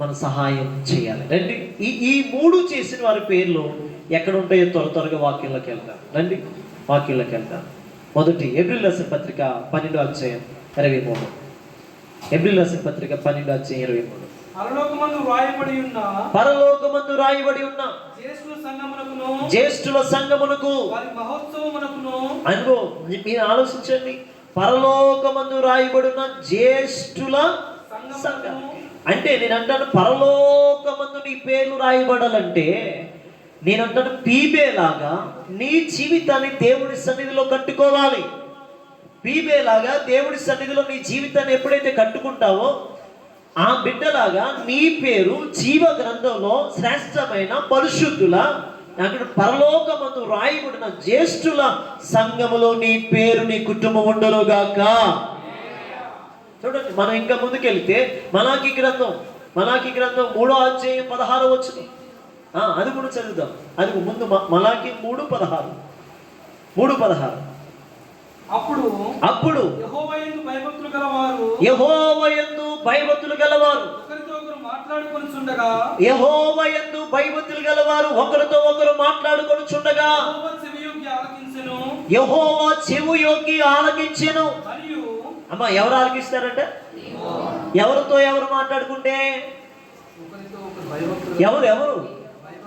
మన సహాయం చేయాలి. రండి, ఈ మూడు చేసిన వారి పేర్లు ఎక్కడ ఉంటాయో త్వరగా వాక్యంలోకి వెళ్తాం. రండి, వాక్యంలోకి వెళ్తాం. మొదటి ఏప్రిల్ రాసిన పత్రిక 12:23. ఏప్రిల్ రాసిన పత్రిక 12:23. పరలోకమందు రాయబడి ఉన్న జ్యేష్ఠుల సంఘమునకు అనుకో. మీరు ఆలోచించండి, పరలోకమందు రాయబడిన జ్యేష్ఠుల సంఘం అంటే నేను అంటాను, పరలోకమందు నీ పేర్లు రాయబడాలంటే నేను అంటాను, పీబే లాగా నీ జీవితాన్ని దేవుడి సన్నిధిలో కట్టుకోవాలి. పీబే లాగా దేవుడి సన్నిధిలో నీ జీవితాన్ని ఎప్పుడైతే కట్టుకుంటావో ఆ బిడ్డలాగా నీ పేరు జీవ గ్రంథంలో శ్రేష్టమైన పరిశుద్ధుల అక్కడ పరలోకమందు రాయబడిన జ్యేష్ఠుల సంఘములో నీ పేరు నీ కుటుంబం ఉండరుగాక. చూడండి, మనం ఇంకా ముందుకెళ్తే మలాకి గ్రంథం 3:16. అది కూడా చదువుదాం. అది ముందు మలాకి 3:16. అప్పుడు యెహోవాయందు భయభక్తులు గలవారు ఒకరితో ఒకరు మాట్లాడుకొనుచుండగా యెహోవా చెవియొగ్గి ఆలకించెను. అమ్మా, ఎవరు ఆలకిస్తారంట? ఎవరితో ఎవరు మాట్లాడుకుంటే? ఎవరు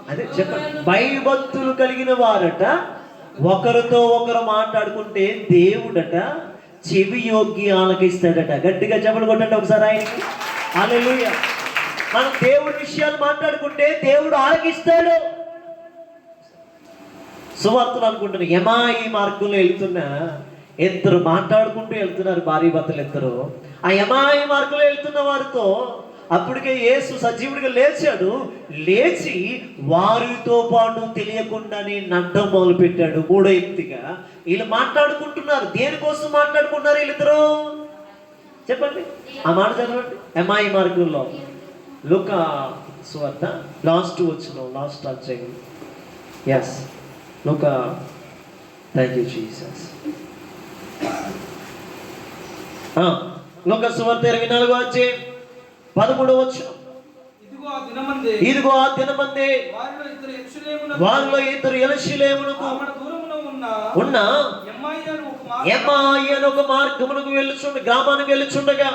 అదే చెప్పండి. భయభక్తులు కలిగిన వారట ఒకరితో ఒకరు మాట్లాడుకుంటే దేవుడట చెవి యొగ్గి ఆలకిస్తాడట. గట్టిగా చెప్పలు కొట్టండి ఒకసారి ఆయనకి. హల్లెలూయా. మనం దేవుడి విషయాలు మాట్లాడుకుంటే దేవుడు ఆలకిస్తాడు. సువార్తలు అనుకుంటున్నా, యమాయి మార్గంలో వెళ్తున్నా ఇద్దరు మాట్లాడుకుంటూ వెళ్తున్నారు, భార్య భర్తలు ఇద్దరు. ఆ యమాయి మార్గంలో వెళ్తున్న వారితో అప్పటికే యేసు సజీవుడిగా లేచాడు. లేచి వారితో పాటు తెలియకుండానే నడ్డం మొదలు పెట్టాడు. 3వ వ్యక్తిగా వీళ్ళు మాట్లాడుకుంటున్నారు. దేనికోసం మాట్లాడుకున్నారు వీళ్ళిద్దరు? చెప్పండి, ఆ మాట చదవండి. యమాయి మార్గంలో లూకా సువార్త లాస్ట్ అధ్యాయం. ఎస్, లూకా. Thank you Jesus. లూకా సువార్త 24వ అధ్యాయం 13వ వచనం. ఇదిగో ఆ దినమందే వారిలో ఇద్దరు యెరూషలేమునకు ఉన్న యెమ్మాయి అను ఒక మార్గమునకు గ్రామానికి వెళ్ళుచుండగా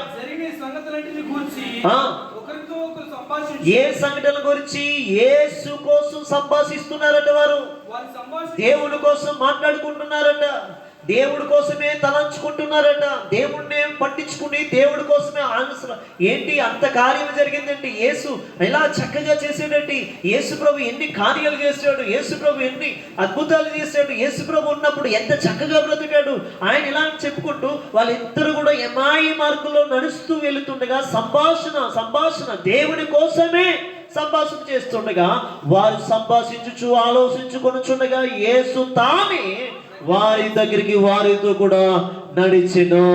ఏ సంఘటన గురించి యేసు కోసం సంభాషిస్తున్నారట. వారు దేవుని కోసం మాట్లాడుకుంటున్నారట. దేవుడి కోసమే తలంచుకుంటున్నారట. దేవుడినే పట్టించుకుని దేవుడి కోసమే ఏంటి అంత కార్యం జరిగిందండి. యేసు ఎలా చక్కగా చేసేటండి. యేసు ప్రభు ఎన్ని కార్యాలు చేశాడు, యేసు ప్రభు ఎన్ని అద్భుతాలు చేశాడు, యేసు ప్రభు ఉన్నప్పుడు ఎంత చక్కగా బ్రతికాడు ఆయన ఇలా చెప్పుకుంటూ వాళ్ళిద్దరు కూడా యెమ్మాయి మార్గంలో నడుస్తూ వెళుతుండగా సంభాషణ దేవుడి కోసమే సంభాషణ చేస్తుండగా వారు సంభాషించుచు ఆలోచించుకొనుచుండగా యేసు తానే వారి దగ్గరికి వారితో కూడా నడిచెను.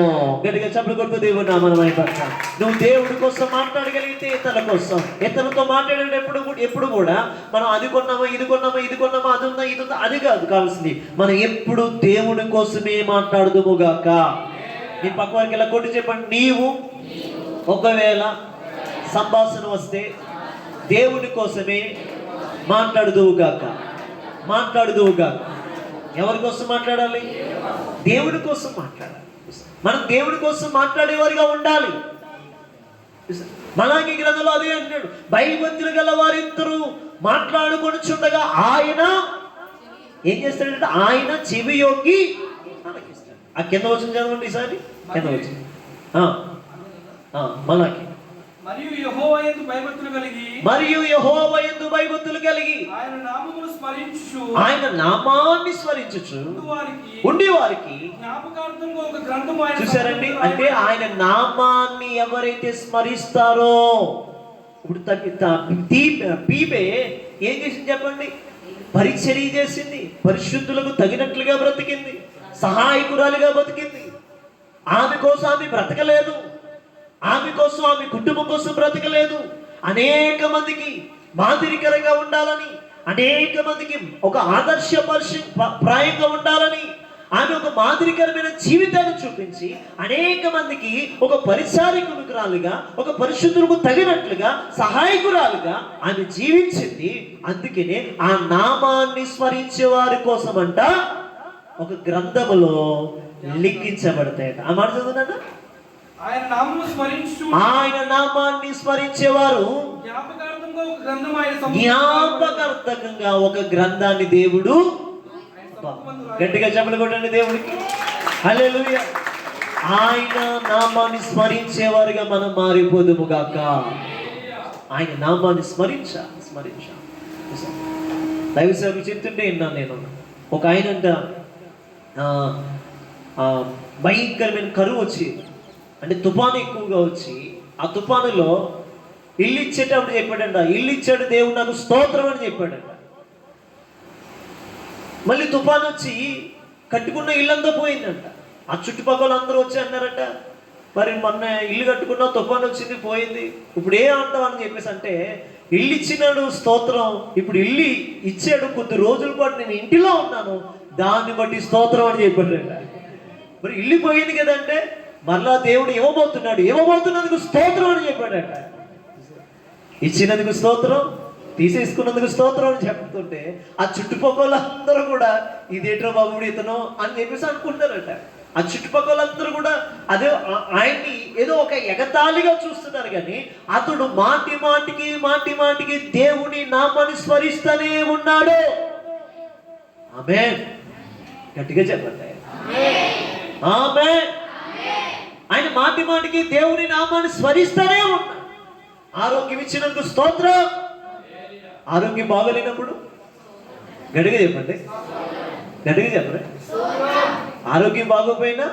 గట్టిగా చప్పట్లు కొడుతూ దేవుడు నామమున మహిమపరచు. నువ్వు దేవుడి కోసం మాట్లాడగలిగితే ఇతరుల కోసం, ఇతరులతో మాట్లాడేటప్పుడు ఎప్పుడు కూడా మనం అది కొన్నామా ఇది కొన్నామా అది ఉందా ఇది ఉందా అది కాదు కావాల్సింది. మనం ఎప్పుడు దేవుడి కోసమే మాట్లాడుదుముగాక. మీ పక్క వారికి ఇలా కొట్టి చెప్పండి, నీవు ఒకవేళ సంభాషణ వస్తే దేవుడి కోసమే మాట్లాడుదువుగాక. ఎవరి కోసం మాట్లాడాలి? దేవుడి కోసం మాట్లాడాలి. మనం దేవుడి కోసం మాట్లాడేవారిగా ఉండాలి. మలాకి గ్రంథంలో అదే అంటాడు, భయభక్తులు గల వారిద్దరూ మాట్లాడుకొనుచుండగా ఆయన ఏం చేస్తాడంటే ఆయన చెవి యొగ్గి ఆలకిస్తాడు. ఆ కింద వచ్చిన చదవండి ఈసారి. కింద వచ్చింది మలాకి. మరియు యెహోవా యందు భయభక్తులు కలిగి ఆయన నామాన్ని స్మరించుచు ఉండి వారికి చూసారండి. అంటే ఆయన నామాన్ని ఎవరైతే స్మరిస్తారో, ఇప్పుడు పీబే ఏం చేసింది చెప్పండి? పరిచర్య చేసింది, పరిశుద్ధులకు తగినట్లుగా బ్రతికింది, సహాయకురాలిగా బ్రతికింది. ఆమె కోసం ఆమె బ్రతకలేదు, ఆమె కోసం ఆమె కుటుంబం కోసం బ్రతకలేదు. అనేక మందికి మాదిరికరంగా ఉండాలని, అనేక మందికి ఒక ప్రాయంగా ఉండాలని, ఆమె ఒక మాదిరికరమైన జీవితాన్ని చూపించి అనేక మందికి ఒక పరిచారికురాలుగా, ఒక పరిశుద్ధులకు తగినట్లుగా సహాయకురాలుగా ఆమె జీవించింది. అందుకనే ఆ నామాన్ని స్మరించే వారి కోసమంట ఒక గ్రంథములో లిఖించబడతాయట. ఆ మాట చదువునా? ఆయన నామాన్ని స్మరించేవారు జ్ఞాపకార్థకంగా ఒక గ్రంథాన్ని దేవుడు, గట్టిగా చెప్పలు కొట్టండి దేవుడికి హల్లెలూయా. ఆయన నామాన్ని స్మరించేవారుగా మనం మారిపోదుము గాక. ఆయన నామాన్ని స్మరించా. దైవ సేవకులు చెప్తుంటే విన్నాను నేను. ఒక ఆయన అంట భయంకరమైన కరువు వచ్చి, అంటే తుఫాను ఎక్కువగా వచ్చి, ఆ తుఫానులో ఇల్లు ఇచ్చేటప్పుడు చెప్పాడంట, ఇల్లు ఇచ్చాడు దేవుడు నాకు స్తోత్రం అని చెప్పాడంట. మళ్ళీ తుఫాను వచ్చి కట్టుకున్న ఇల్లంతా పోయిందంట. ఆ చుట్టుపక్కల అందరూ వచ్చి అన్నారట, మరి మొన్న ఇల్లు కట్టుకున్నా తుఫాను వచ్చింది పోయింది, ఇప్పుడు ఏ అంటావు అని చెప్పేసి అంటే, ఇల్లు ఇచ్చినాడు స్తోత్రం, ఇప్పుడు ఇల్లు ఇచ్చాడు, కొద్ది రోజుల పాటు నేను ఇంటిలో ఉన్నాను, దాన్ని బట్టి స్తోత్రం అని చెప్పాడంట. మరి ఇల్లు పోయింది కదంటే మరలా దేవుడు ఇవ్వబోతున్నందుకు స్తోత్రం అని చెప్పాడట. ఇచ్చినందుకు స్తోత్రం, తీసేసుకున్నందుకు స్తోత్రం అని చెప్తుంటే ఆ చుట్టుపక్కల అందరూ కూడా ఇదేట్రో బాబుడు ఇతను అని చెప్పేసి అనుకుంటారట. ఆ చుట్టుపక్కలందరూ కూడా అదే ఆయన్ని ఏదో ఒక ఎగతాళిగా చూస్తున్నారు. కానీ అతడు మాటి మాటికి దేవుని నామాన్ని స్మరిస్తూనే ఉన్నాడు. ఆమేన్, గట్టిగా చెప్పండి ఆమేన్. ఆయన మాటికి దేవుని నామాన్ని స్మరిస్తూనే ఉన్నాడు. ఆరోగ్యం ఇచ్చినందుకు స్తోత్రం. ఆరోగ్యం బాగలేనప్పుడు గట్టిగా చెప్పండి. ఆరోగ్యం బాగోపోయినా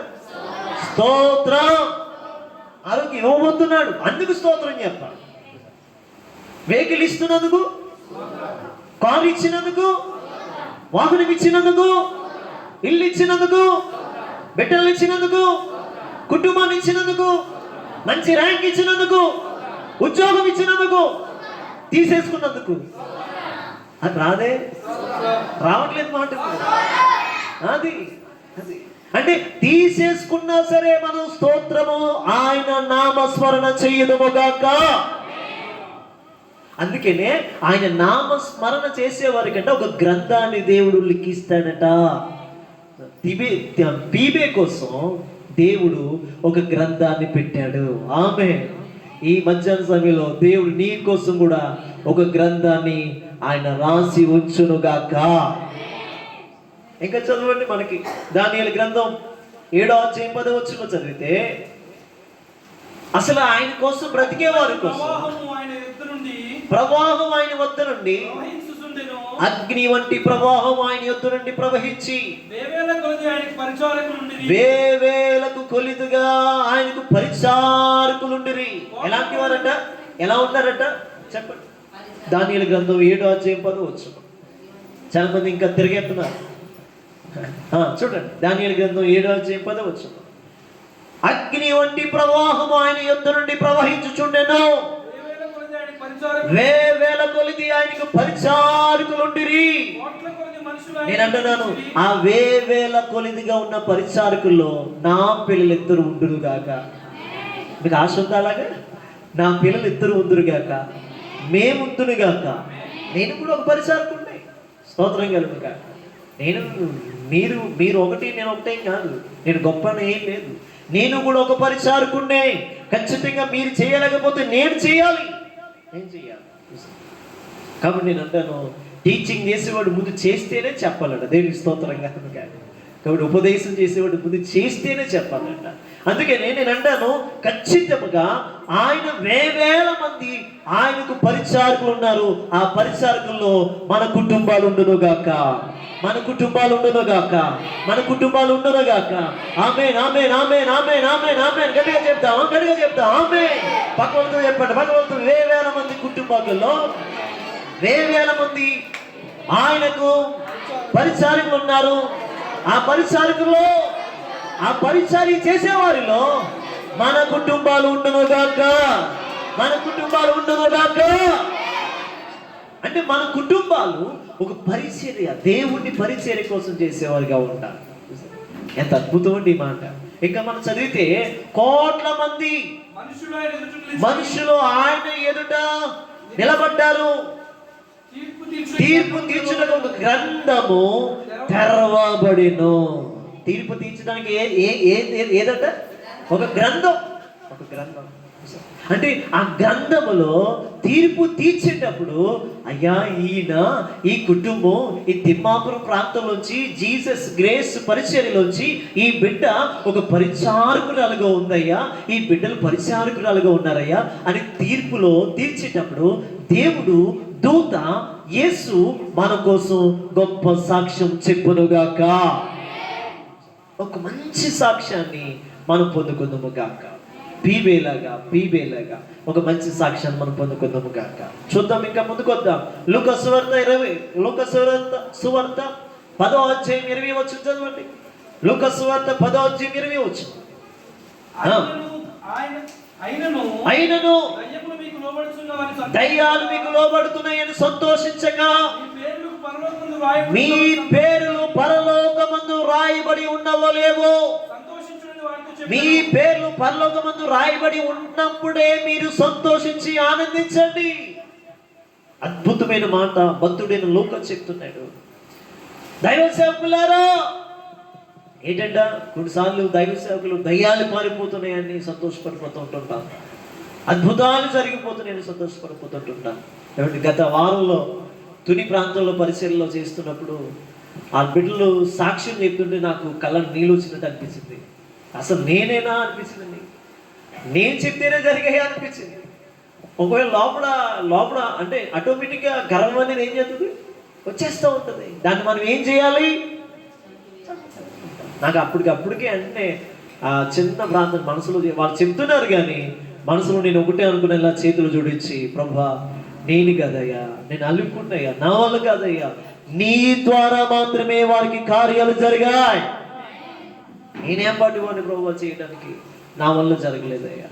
స్తోత్రం. ఆరోగ్యం ఇవ్వబోతున్నాడు, అందుకు స్తోత్రం చెప్పాలి. వెహికల్ ఇస్తున్నందుకు, కారు ఇచ్చినందుకు, వాహనం ఇచ్చినందుకు, ఇల్లు ఇచ్చినందుకు, బిడ్డలు ఇచ్చినందుకు, కుటుంబాన్ని ఇచ్చినందుకు, మంచి ర్యాంక్ ఇచ్చినందుకు, ఉద్యోగం ఇచ్చినందుకు, తీసేసుకున్నందుకు. అది రావట్లేదు మాట. అది అంటే తీసేసుకున్నా సరే మనం స్తోత్రము, ఆయన నామస్మరణ చెయ్యదుముగాక. అందుకనే ఆయన నామస్మరణ చేసేవారికంటే ఒక గ్రంథాన్ని దేవుడు లిఖిస్తాడట. బీబే కోసం దేవుడు ఒక గ్రంథాన్ని పెట్టాడు. ఆమేన్. ఈ మధ్యాహ్న సమయంలో దేవుడు నీ కోసం కూడా ఒక గ్రంథాన్ని ఆయన రాసి ఉంచునుగాక. ఇంకా చదవండి, మనకి దానియేలు గ్రంథం 7వ అధ్యాయం 10వ వచనం చదివితే, అసలు ఆయన కోసం బ్రతికేవారి కోసం ప్రవాహం ఆయన వద్ద నుండి, అగ్ని వంటి ప్రవాహం ఆయన యొద్ద నుండి ప్రవహించి వేవేలకు కొలిదుగా ఆయనకు పరిచారకులుండిరి. ఎలాంటి వారట, ఎలా ఉన్నారట చెప్పండి. దానియేలు గ్రంథం 7వ అధ్యాయం 10వ వచనం. చాలా మంది ఇంకా తిరిగేస్తున్నారు. చూడండి, దానియేలు గ్రంథం 7వ అధ్యాయం 10వ వచనం. అగ్ని వంటి ప్రవాహం ఆయన యొద్ద నుండి ప్రవహించుచుండెను, వేవేల కొలిది ఆయనకు పరిచారకులుండిరి. నేను అంటున్నాను, ఆ వేవేల కొలిదిగా ఉన్న పరిచారకుల్లో నా పిల్లలు ఇద్దరు ఉండురు గాక. మీకు ఆశ ఉందా అలాగా? నా పిల్లలు ఇద్దరు ఉందురు గాక, మేముందును గాక. నేను కూడా ఒక పరిచారకుడిని. స్తోత్రం కలుగును గాక. మీరు ఒకటి, నేను ఒకటే కాదు. నేను గొప్ప ఏం లేదు. నేను కూడా ఒక పరిచారకుడినే. ఖచ్చితంగా మీరు చేయలేకపోతే నేను చేయాలి. కాబట్టి నేను అంటాను, టీచింగ్ చేసేవాడు ముందు చేస్తేనే చెప్పాలట. దేవునికి స్తోత్రం కాదు. కాబట్టి ఉపదేశం చేసేవాడు ముందు చేస్తేనే చెప్పాలంట. అందుకే నేను అంటాను, ఖచ్చితంగా ఆయన వేవేల మంది ఆయనకు పరిచారకులు ఉన్నారు. ఆ పరిచారకుల్లో మన కుటుంబాలు ఉండును గాక. ఆమేన్, ఆమేన్, ఆమేన్, ఆమేన్, ఆమేన్, ఆమేన్. గట్టిగా చెప్తాం. ఆమేన్. పక్కలతో చెప్పండి, పక్కలతో. వేవేల మంది కుటుంబాలలో వేవేల మంది ఆయనకు పరిచారకులు ఉన్నారు. ఆ పరిచారకుల్లో, ఆ పరిచారి చేసేవారిలో మన కుటుంబాలు ఉండును గాక. అంటే మన కుటుంబాలు ఒక పరిచర్య, దేవుణ్ణి పరిచర్య కోసం చేసేవారిగా ఉంటారు. ఎంత అద్భుతం అండి ఈ మాట. ఇంకా మనం చదివితే కోట్ల మంది మనుషులు ఆయన ఎదుట నిలబడ్డారు. తీర్పు తీర్చుటకు ఒక గ్రంథము తెరవబడిను. తీర్పు తీర్చడానికి ఏదట? ఒక గ్రంథం. ఒక గ్రంథం అంటే ఆ గ్రంథములో తీర్పు తీర్చేటప్పుడు, అయ్యా ఈయన, ఈ కుటుంబం, ఈ తిమ్మాపురం ప్రాంతంలోంచి, జీసస్ గ్రేస్ పరిచర్యలోంచి ఈ బిడ్డ ఒక పరిచారకురాలుగా ఉందయ్యా, ఈ బిడ్డలు పరిచారకురాలుగా ఉన్నారయ్యా అని తీర్పులో తీర్చేటప్పుడు దేవుడు దూత యేసు మన కోసం గొప్ప సాక్ష్యం చెప్పునుగాక. ఒక మంచి సాక్ష్యాన్ని మనం పొందుకుందాము గాక. పీబేలాగా ఒక మంచి సాక్ష్యాన్ని మనం పొందుకుందాము గాక. చూద్దాం, ఇంకా ముందుకు వద్దాం. లూకా సువార్త 10వ అధ్యాయం 20వ వచనం చదవండి. లూకా సువార్త 10వ అధ్యాయం 20వ వచనం. అయినను దయ్యాలు మీకు లోబడుతున్నాయని సంతోషించగా మీ పేర్లు పరలోకమందు రాయబడి ఉన్నవలేవో. మీ పేర్లు పరలోకమందు రాయబడి ఉన్నప్పుడే మీరు సంతోషించి ఆనందించండి. అద్భుతమైన మాట భక్తుడైన లూకా చెప్తున్నాడు. దైవ సేవకులారా, ఏంటంట, కొన్నిసార్లు దైవ సేవకులు దయ్యాలు పారిపోతున్నాయని సంతోషపడిపోతూ ఉంటుంటాం, అద్భుతాలు జరిగిపోతున్నాయని సంతోషపడిపోతుంటుంటాం. గత వారంలో తుని ప్రాంతంలో పరిచర్యలో చేస్తున్నప్పుడు ఆ బిడ్డలు సాక్ష్యం చెప్తుంటే నాకు కళ్ళ నీళ్ళు వచ్చినట్టు అనిపించింది. అసలు నేనేనా అనిపించింది, నేను చెప్తేనే జరిగాయి అనిపించింది. ఒకవేళ లోపల అంటే ఆటోమేటిక్గా గర్వం అనేది ఏం చేస్తుంది, వచ్చేస్తూ ఉంటుంది. దాన్ని మనం ఏం చేయాలి? నాకు అప్పటికే అంటే ఆ చిన్న ప్రాంతం మనసులో వాళ్ళు చెప్తున్నారు, కానీ మనసులో నేను ఒకటే అనుకునేలా చేతులు జోడించి, ప్రభా నేను కాదయ్యా, నేను అల్లుకున్నాయ్యా, నా వల్ల కాదయ్యా, నీ ద్వారా మాత్రమే వారికి కార్యాలు జరిగాయి. నేనేం పట్టుకోండి ప్రభు చేయడానికి, నా వల్ల జరగలేదయ్యా.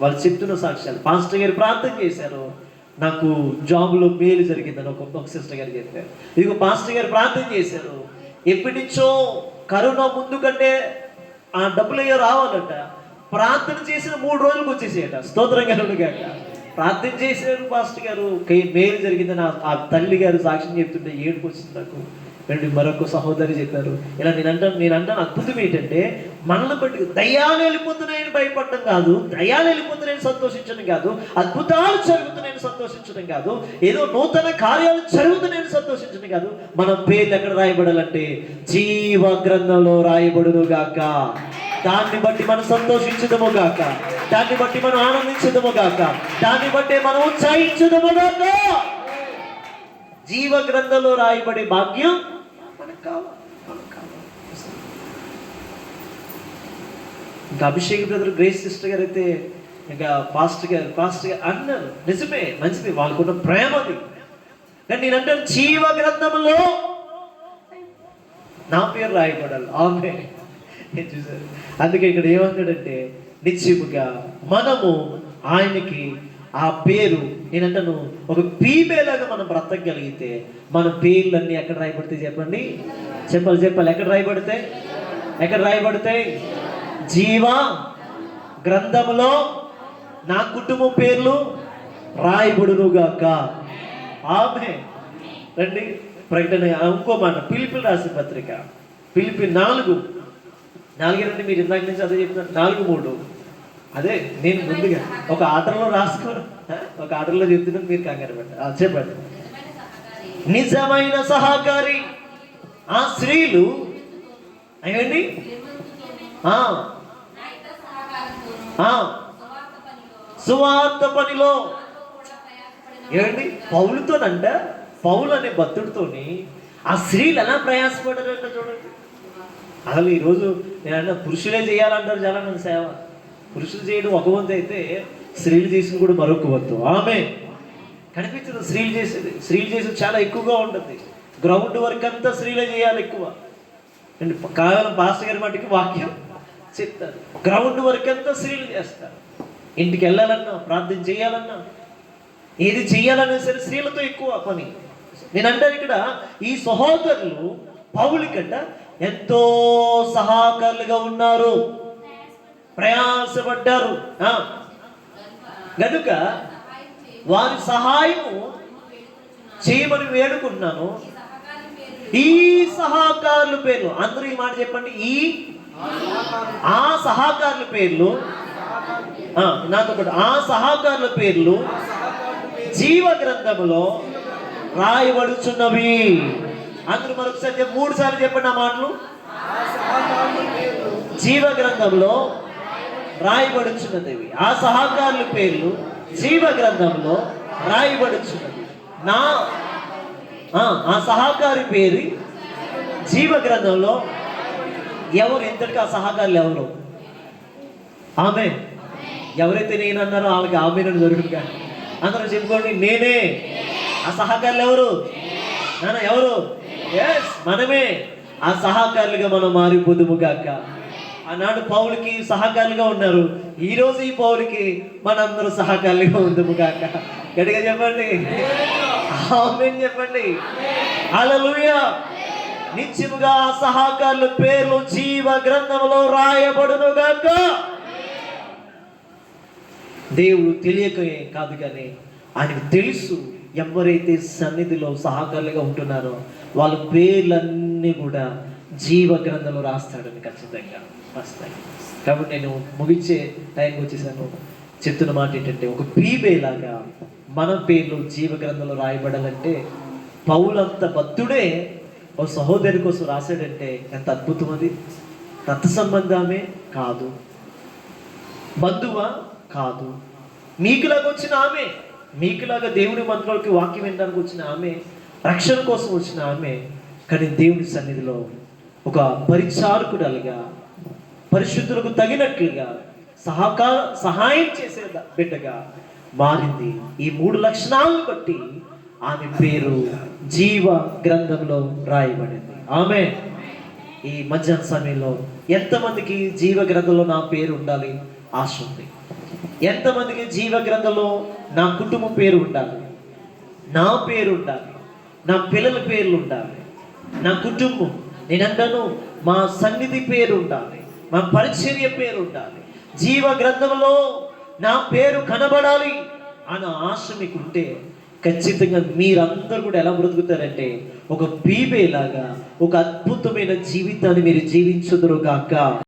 వాళ్ళు చెప్తున్న సాక్ష్యాలు. పాస్టర్ గారు ప్రార్థన చేశారు, నాకు జాబ్లో మేలు జరిగిందని ఒక సిస్టర్ గారు చెప్పారు. ఇదిగో పాస్టర్ గారు ప్రార్థన చేశారు, ఎప్పటి నుంచో కరోనా ముందు కంటే ఆ డబ్బులు అయ్యో రావాలంట, ప్రార్థన చేసిన 3 రోజులకు వచ్చేసేయట. స్తోత్రం కలుగుగాక. ప్రార్థన చేశారు పాస్టర్ గారు, మేలు జరిగిందని ఆ తల్లి గారు సాక్ష్యం చెప్తుంటే ఏడుపు వచ్చింది నాకు. రెండు మరొక సహోదరి చెప్పారు. ఇలా నేను అంటాను అద్భుతం ఏంటంటే, మనల్ని బట్టి దయ్యాలు వెళ్ళిపోతున్నాయని భయపడటం కాదు, దయ్యాలు వెళ్ళిపోతున్నాయని సంతోషించడం కాదు, అద్భుతాలు జరుగుతున్నాయని సంతోషించడం కాదు, ఏదో నూతన కార్యాలు జరుగుతున్నాయని సంతోషించడం కాదు. మన పేర్లు ఎక్కడ రాయబడాలంటే జీవ గ్రంథంలో రాయబడును గాక. దాన్ని బట్టి మనం సంతోషించదము గాక, దాన్ని బట్టి మనం ఆనందించదము గాక, దాన్ని బట్టి మనం ఉత్సాహించదము గాక. జీవ గ్రంథంలో రాయబడే భాగ్యం మనకు కావాలి. ఇంకా అభిషేక్ బ్రదర్, గ్రేస్ సిస్టర్ గారు అయితే ఇంకా పాస్టర్ గారు అన్నారు, నిజమే, మంచిది, వాళ్ళకున్న ప్రేమ అది. కానీ నేను అంటాను, జీవ గ్రంథంలో నా పేరు రాయబడాలి. ఆమె చూసారు. అందుకే ఇక్కడ ఏమంటాడంటే, నిశ్చయముగా మనము ఆయనకి ఆ పేరు, నేనంటాను ఒక పీబేలాగా మనం బ్రతకగలిగితే మన పేర్లన్నీ ఎక్కడ రాయబడతాయి చెప్పండి? చెప్పాలి ఎక్కడ రాయబడతాయి? జీవ గ్రంథములో నా కుటుంబం పేర్లు రాయబడునుగాక. ఆమె రండి. ప్రకటన ఇంకో మాట, పిలిపి రాసిన పత్రిక, పిలిపి 4:4 మీరు ఇందాక నుంచి అదే చెప్తున్నారు. 4:3 అదే నేను ముందుగా ఒక ఆర్డర్లో రాసుకోను, ఒక ఆర్డర్లో చెప్తున్నాను, మీరు కంగారు పెట్టండి. చెప్పండి. నిజమైన సహకారి ఆ స్త్రీలు అయ్యండి సువార్త పనిలో ఏమండి పౌలుతోనంట, పౌలు అనే భక్తుడితోని ఆ స్త్రీలు ఎలా ప్రయాసపడారంట చూడండి. అసలు ఈరోజు నేనన్నా పురుషులే చేయాలంటారు చాలా మంది సేవ. పురుషులు చేయడం ఒక వంతు అయితే, స్త్రీలు చేసింది కూడా మరొక వంతు. ఆమె కనిపించదు స్త్రీలు చేసేది చాలా ఎక్కువగా ఉంటుంది. గ్రౌండ్ వర్క్ అంతా స్త్రీలే చేయాలి ఎక్కువ. అండ్ కేవలం పాస్టర్ గారి మటుకు వాక్యం చెప్తారు, గ్రౌండ్ వర్క్ అంతా స్త్రీలు చేస్తారు. ఇంటికి వెళ్ళాలన్నా, ప్రార్థన చేయాలన్నా, ఏది చెయ్యాలన్నా సరే స్త్రీలతో ఎక్కువ పని. నేను అంటాను ఇక్కడ ఈ సహోదరులు పౌలు కంట ఎంతో సహాకారులుగా ఉన్నారు, ప్రయాసపడ్డారు. గనుక వారి సహాయము చేయమని వేడుకుంటున్నాను. ఈ సహకారుల పేర్లు అందరూ ఈ మాట చెప్పండి. ఆ సహకారుల పేర్లు, నాతో పాటు ఆ సహకారుల పేర్లు జీవ గ్రంథములో రాయబడుచున్నవి. అందరూ మరొకసారి 3 సార్లు చెప్పండి ఆ మాటలు. జీవ గ్రంథంలో రాయబడుచున్నది. ఆ సహకారుల పేర్లు జీవ గ్రంథంలో రాయబడుచున్నది. ఆ సహకారి పేరు జీవ గ్రంథంలో. ఎవరు ఎంతటికి ఆ సహకారులు ఎవరు? ఆమె ఎవరైతే నేను అన్నారో వాళ్ళకి ఆమె జరుగుతుంది. అందరూ చెప్పుకోండి, నేనే. ఆ సహకారులు ఎవరు? ఎవరు? ఎస్, మనమే. ఆ సహకారులుగా మనం మారిపోదుము గాక. ఆనాడు పౌలుకి సహకారులుగా ఉన్నారు, ఈ రోజు ఈ పౌలుకి మనందరూ సహకారులుగా ఉందము గాక. గట్టిగా చెప్పండి, ఆమేన్ చెప్పండి. హల్లెలూయా. నిత్యముగా ఆ సహకారుల పేర్లు జీవ గ్రంథంలో రాయబడును గాక. దేవుడు తెలియకే కాదు కానీ ఆయనకు తెలుసు ఎవరైతే సన్నిధిలో సహకారులుగా ఉంటున్నారో వాళ్ళ పేర్లన్నీ కూడా జీవ గ్రంథంలో రాస్తాడని ఖచ్చితంగా వస్తాయి. కాబట్టి నేను ముగించే టైంకి వచ్చేసాను. చెప్తున్న మాట ఏంటంటే, ఒక లాగా మన పేర్లు జీవ గ్రంథంలో రాయబడాలంటే పౌలంత భక్తుడే ఓ సహోదరి కోసం రాశాడంటే ఎంత అద్భుతం అది. రక్త సంబంధమే కాదు, బంధువా కాదు, మీకులాగా వచ్చిన ఆమె, మీకులాగా దేవుని మంత్రాలకి వాక్యం వినడానికి వచ్చిన ఆమె, రక్షణ కోసం వచ్చిన ఆమె, కానీ దేవుని సన్నిధిలో ఒక పరిచారకుడుగా, పరిశుద్ధులకు తగినట్లుగా సహాయం చేసే బిడ్డగా మారింది. ఈ 3 లక్షణాలను బట్టి ఆమె పేరు జీవ గ్రంథంలో రాయబడింది. ఆమె ఈ మధ్యాహ్న సమయంలో ఎంతమందికి జీవ గ్రంథంలో నా పేరు ఉండాలి ఆశ ఉంది? ఎంతమందికి జీవ గ్రంథంలో నా కుటుంబం పేరు ఉండాలి, నా పేరు ఉండాలి, నా పిల్లల పేర్లు ఉండాలి, నా కుటుంబం, నేనంటాను మా సన్నిధి పేరు ఉండాలి, మా పరిచర్య పేరు ఉండాలి, జీవ గ్రంథంలో నా పేరు కనబడాలి అన్న ఆశ మీకు ఉంటే ఖచ్చితంగా మీరందరూ కూడా ఎలా బ్రతుకుతారంటే ఒక లాగా ఒక అద్భుతమైన జీవితాన్ని మీరు జీవించుదురు గాక.